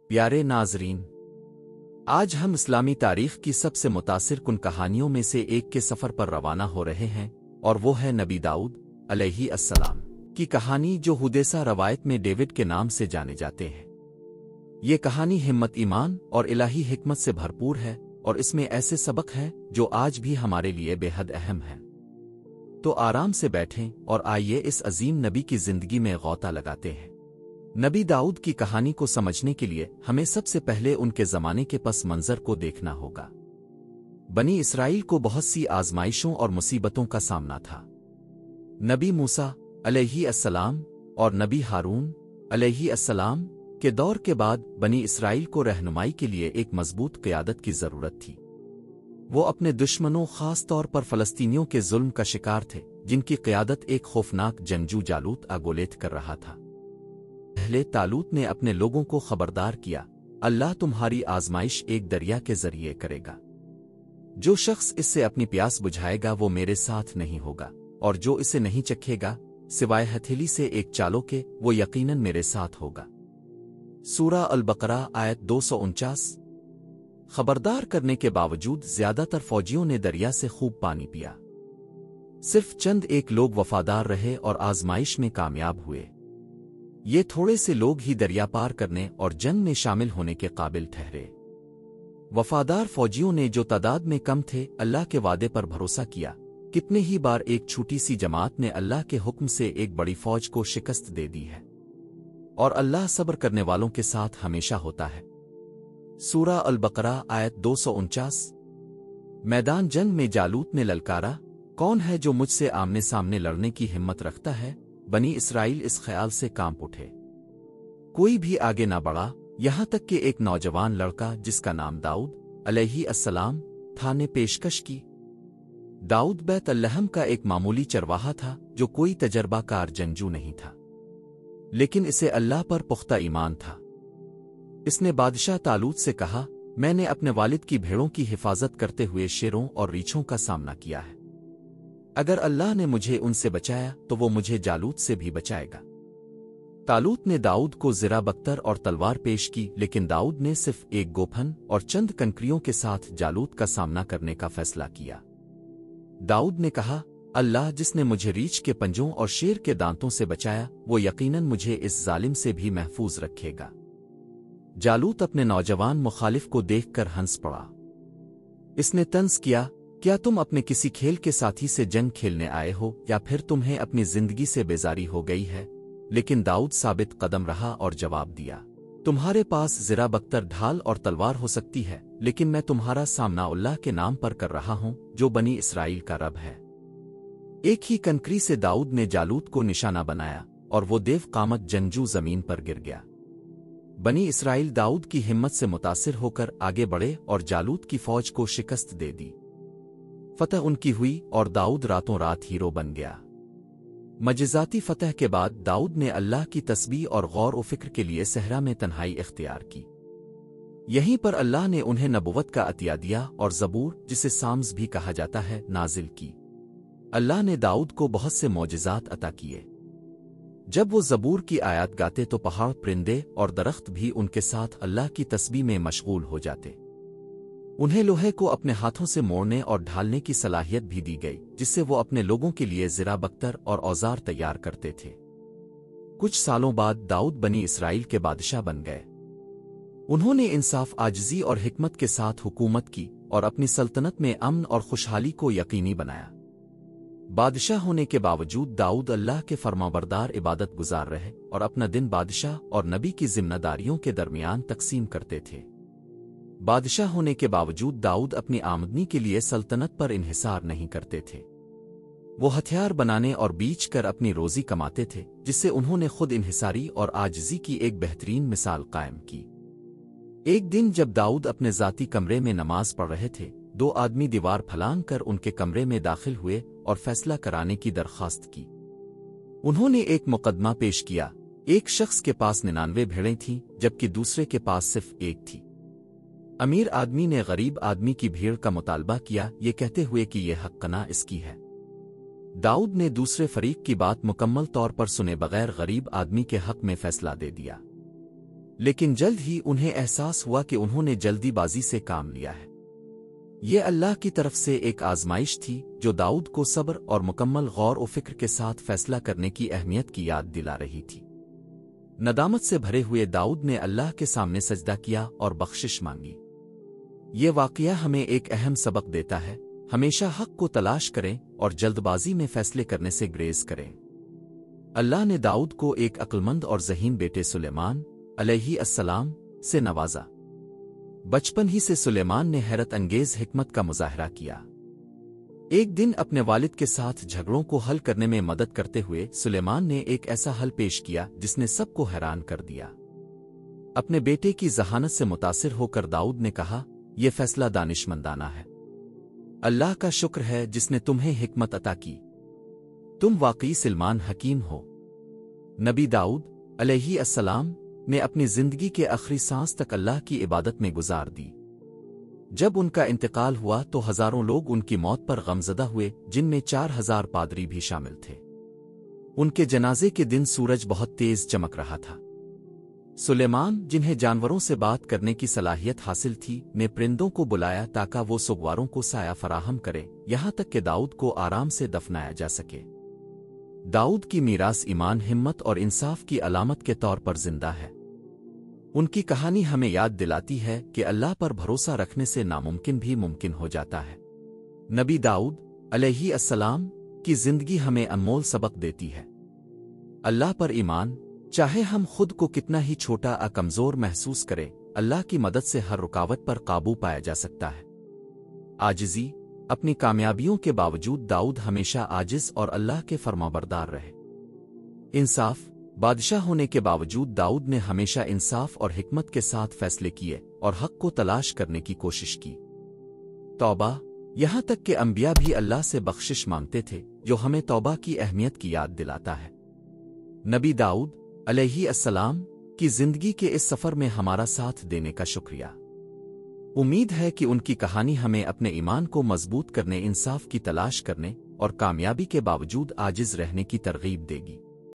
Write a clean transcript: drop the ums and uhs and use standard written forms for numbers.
پیارے ناظرین، آج ہم اسلامی تاریخ کی سب سے متاثر کن کہانیوں میں سے ایک کے سفر پر روانہ ہو رہے ہیں، اور وہ ہے نبی داؤد علیہ السلام کی کہانی، جو حدیثہ روایت میں ڈیوڈ کے نام سے جانے جاتے ہیں۔ یہ کہانی ہمت، ایمان اور الہی حکمت سے بھرپور ہے، اور اس میں ایسے سبق ہیں جو آج بھی ہمارے لیے بے حد اہم ہیں۔ تو آرام سے بیٹھیں اور آئیے اس عظیم نبی کی زندگی میں غوطہ لگاتے ہیں۔ نبی داؤد کی کہانی کو سمجھنے کے لیے ہمیں سب سے پہلے ان کے زمانے کے پس منظر کو دیکھنا ہوگا۔ بنی اسرائیل کو بہت سی آزمائشوں اور مصیبتوں کا سامنا تھا۔ نبی موسیٰ علیہ السلام اور نبی ہارون علیہ السلام کے دور کے بعد بنی اسرائیل کو رہنمائی کے لیے ایک مضبوط قیادت کی ضرورت تھی۔ وہ اپنے دشمنوں، خاص طور پر فلسطینیوں کے ظلم کا شکار تھے، جن کی قیادت ایک خوفناک جنگجو جالوت اگولیت کر رہا تھا۔ پہلے طالوت نے اپنے لوگوں کو خبردار کیا، اللہ تمہاری آزمائش ایک دریا کے ذریعے کرے گا۔ جو شخص اس سے اپنی پیاس بجھائے گا وہ میرے ساتھ نہیں ہوگا، اور جو اسے نہیں چکھے گا سوائے ہتھیلی سے ایک چالوں کے، وہ یقیناً میرے ساتھ ہوگا۔ سورہ البقرہ آیت 249۔ خبردار کرنے کے باوجود زیادہ تر فوجیوں نے دریا سے خوب پانی پیا۔ صرف چند ایک لوگ وفادار رہے اور آزمائش میں کامیاب ہوئے۔ یہ تھوڑے سے لوگ ہی دریا پار کرنے اور جنگ میں شامل ہونے کے قابل ٹھہرے۔ وفادار فوجیوں نے، جو تعداد میں کم تھے، اللہ کے وعدے پر بھروسہ کیا۔ کتنے ہی بار ایک چھوٹی سی جماعت نے اللہ کے حکم سے ایک بڑی فوج کو شکست دے دی ہے، اور اللہ صبر کرنے والوں کے ساتھ ہمیشہ ہوتا ہے۔ سورہ البقرہ آیت 249۔ میدان جنگ میں جالوت نے للکارا، کون ہے جو مجھ سے آمنے سامنے لڑنے کی ہمت رکھتا ہے؟ بنی اسرائیل اس خیال سے کانپ اٹھے۔ کوئی بھی آگے نہ بڑھا، یہاں تک کہ ایک نوجوان لڑکا جس کا نام داؤد علیہ السلام تھا نے پیشکش کی۔ داؤد بیت اللحم کا ایک معمولی چرواہا تھا، جو کوئی تجربہ کار جنگجو نہیں تھا، لیکن اسے اللہ پر پختہ ایمان تھا۔ اس نے بادشاہ طالوت سے کہا، میں نے اپنے والد کی بھیڑوں کی حفاظت کرتے ہوئے شیروں اور ریچھوں کا سامنا کیا ہے۔ اگر اللہ نے مجھے ان سے بچایا تو وہ مجھے جالوت سے بھی بچائے گا۔ طالوت نے داؤد کو زرہ بختر اور تلوار پیش کی، لیکن داؤد نے صرف ایک گوپھن اور چند کنکریوں کے ساتھ جالوت کا سامنا کرنے کا فیصلہ کیا۔ داؤد نے کہا، اللہ جس نے مجھے ریچھ کے پنجوں اور شیر کے دانتوں سے بچایا، وہ یقیناً مجھے اس ظالم سے بھی محفوظ رکھے گا۔ جالوت اپنے نوجوان مخالف کو دیکھ کر ہنس پڑا۔ اس نے طنز کیا، کیا تم اپنے کسی کھیل کے ساتھی سے جنگ کھیلنے آئے ہو، یا پھر تمہیں اپنی زندگی سے بیزاری ہو گئی ہے؟ لیکن داؤد ثابت قدم رہا اور جواب دیا، تمہارے پاس زرہ بختر، ڈھال اور تلوار ہو سکتی ہے، لیکن میں تمہارا سامنا اللہ کے نام پر کر رہا ہوں، جو بنی اسرائیل کا رب ہے۔ ایک ہی کنکری سے داؤد نے جالوت کو نشانہ بنایا، اور وہ دیو قامت جنگجو زمین پر گر گیا۔ بنی اسرائیل داؤد کی ہمت سے متاثر ہو کر آگے بڑھے اور جالوت کی فوج کو شکست دے دی۔ فتح ان کی ہوئی اور داؤد راتوں رات ہیرو بن گیا۔ معجزاتی فتح کے بعد داؤد نے اللہ کی تسبیح اور غور و فکر کے لیے صحرا میں تنہائی اختیار کی۔ یہیں پر اللہ نے انہیں نبوت کا عطیہ دیا اور زبور، جسے سامز بھی کہا جاتا ہے، نازل کی۔ اللہ نے داؤد کو بہت سے معجزات عطا کیے۔ جب وہ زبور کی آیات گاتے تو پہاڑ، پرندے اور درخت بھی ان کے ساتھ اللہ کی تسبیح میں مشغول ہو جاتے۔ انہیں لوہے کو اپنے ہاتھوں سے موڑنے اور ڈھالنے کی صلاحیت بھی دی گئی، جس سے وہ اپنے لوگوں کے لیے زرہ بختر اور اوزار تیار کرتے تھے۔ کچھ سالوں بعد داؤد بنی اسرائیل کے بادشاہ بن گئے۔ انہوں نے انصاف، عاجزی اور حکمت کے ساتھ حکومت کی اور اپنی سلطنت میں امن اور خوشحالی کو یقینی بنایا۔ بادشاہ ہونے کے باوجود داؤد اللہ کے فرمانبردار عبادت گزار رہے اور اپنا دن بادشاہ اور نبی کی ذمہ داریوں کے درمیان تقسیم کرتے تھے۔ بادشاہ ہونے کے باوجود داؤد اپنی آمدنی کے لیے سلطنت پر انحصار نہیں کرتے تھے۔ وہ ہتھیار بنانے اور بیچ کر اپنی روزی کماتے تھے، جس سے انہوں نے خود انحصاری اور عاجزی کی ایک بہترین مثال قائم کی۔ ایک دن جب داؤد اپنے ذاتی کمرے میں نماز پڑھ رہے تھے، دو آدمی دیوار پھلانگ کر ان کے کمرے میں داخل ہوئے اور فیصلہ کرانے کی درخواست کی۔ انہوں نے ایک مقدمہ پیش کیا۔ ایک شخص کے پاس 99 بھیڑیں تھیں، جبکہ دوسرے کے پاس صرف ایک تھی۔ امیر آدمی نے غریب آدمی کی بھیڑ کا مطالبہ کیا، یہ کہتے ہوئے کہ یہ حقنا اس کی ہے۔ داؤد نے دوسرے فریق کی بات مکمل طور پر سنے بغیر غریب آدمی کے حق میں فیصلہ دے دیا۔ لیکن جلد ہی انہیں احساس ہوا کہ انہوں نے جلدی بازی سے کام لیا ہے۔ یہ اللہ کی طرف سے ایک آزمائش تھی جو داؤد کو صبر اور مکمل غور و فکر کے ساتھ فیصلہ کرنے کی اہمیت کی یاد دلا رہی تھی۔ ندامت سے بھرے ہوئے داؤد نے اللہ کے سامنے سجدہ کیا اور بخشش مانگی۔ یہ واقعہ ہمیں ایک اہم سبق دیتا ہے، ہمیشہ حق کو تلاش کریں اور جلد بازی میں فیصلے کرنے سے گریز کریں۔ اللہ نے داؤد کو ایک عقلمند اور ذہین بیٹے سلیمان علیہ السلام سے نوازا۔ بچپن ہی سے سلیمان نے حیرت انگیز حکمت کا مظاہرہ کیا۔ ایک دن اپنے والد کے ساتھ جھگڑوں کو حل کرنے میں مدد کرتے ہوئے سلیمان نے ایک ایسا حل پیش کیا جس نے سب کو حیران کر دیا۔ اپنے بیٹے کی ذہانت سے متاثر ہو کر داؤد نے کہا، یہ فیصلہ دانشمندانہ ہے۔ اللہ کا شکر ہے جس نے تمہیں حکمت عطا کی۔ تم واقعی سلیمان حکیم ہو۔ نبی داؤد علیہ السلام نے اپنی زندگی کے آخری سانس تک اللہ کی عبادت میں گزار دی۔ جب ان کا انتقال ہوا تو ہزاروں لوگ ان کی موت پر غمزدہ ہوئے، جن میں 4000 پادری بھی شامل تھے۔ ان کے جنازے کے دن سورج بہت تیز چمک رہا تھا۔ سلیمان، جنہیں جانوروں سے بات کرنے کی صلاحیت حاصل تھی، نے پرندوں کو بلایا تاکہ وہ سوگواروں کو سایہ فراہم کرے، یہاں تک کہ داؤد کو آرام سے دفنایا جا سکے۔ داؤد کی میراث ایمان، ہمت اور انصاف کی علامت کے طور پر زندہ ہے۔ ان کی کہانی ہمیں یاد دلاتی ہے کہ اللہ پر بھروسہ رکھنے سے ناممکن بھی ممکن ہو جاتا ہے۔ نبی داؤد علیہ السلام کی زندگی ہمیں انمول سبق دیتی ہے۔ اللہ پر ایمان، چاہے ہم خود کو کتنا ہی چھوٹا یا کمزور محسوس کریں، اللہ کی مدد سے ہر رکاوٹ پر قابو پایا جا سکتا ہے۔ عاجزی، اپنی کامیابیوں کے باوجود داؤد ہمیشہ عاجز اور اللہ کے فرمانبردار رہے۔ انصاف، بادشاہ ہونے کے باوجود داؤد نے ہمیشہ انصاف اور حکمت کے ساتھ فیصلے کیے اور حق کو تلاش کرنے کی کوشش کی۔ توبہ، یہاں تک کہ انبیاء بھی اللہ سے بخشش مانگتے تھے، جو ہمیں توبہ کی اہمیت کی یاد دلاتا ہے۔ نبی داؤد علیہ السلام کی زندگی کے اس سفر میں ہمارا ساتھ دینے کا شکریہ۔ امید ہے کہ ان کی کہانی ہمیں اپنے ایمان کو مضبوط کرنے، انصاف کی تلاش کرنے اور کامیابی کے باوجود عاجز رہنے کی ترغیب دے گی۔